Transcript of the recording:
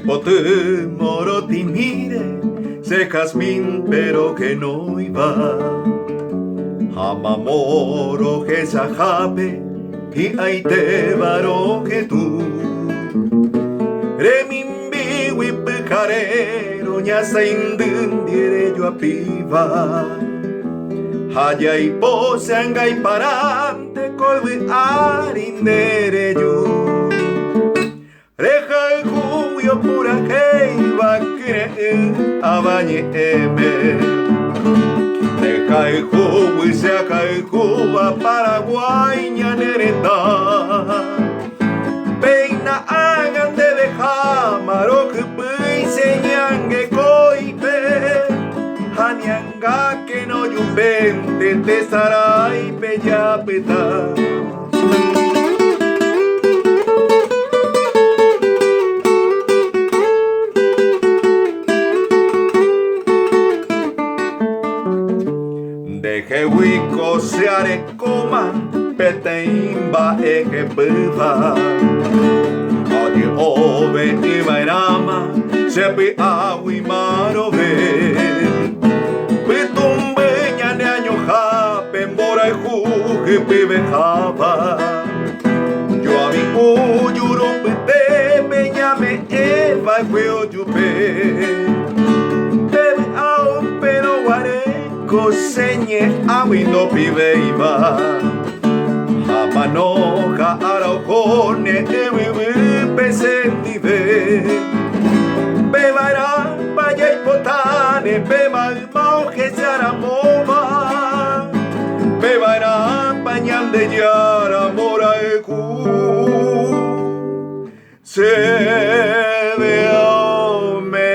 pote moro timire, se jazmín pero que no iba. Hamamoro que sajape, y ahí te varo que tú. Remimbi wipicarero, ñasa indindiere yo apiva. Haya y pose anga y parante, colvi arindere yo. Reja el juyo pura heiva que abañe eme. Deja el jugo y saca el Cuba, Paraguay, ñanereta. Peina hagan de Bejamaro que pise ñangue coipe. Hanianga que no yupente te saray peyapeta. Deje huico se arecoma, peteimba eje piva. Adi ove y bairama, sepi awi marove. Pitumbe ñane año jape, mbora y juge pibe java. Yo a mi uyuro pete, peñame eva y feo yupe. Bebe a un pero guare. Señe aguindo pibe iba Hamanoja araujone pesendive Bebará vaya y potane Beba el mauge se aramoma Bebará pañal de yara mora ecu Se veo me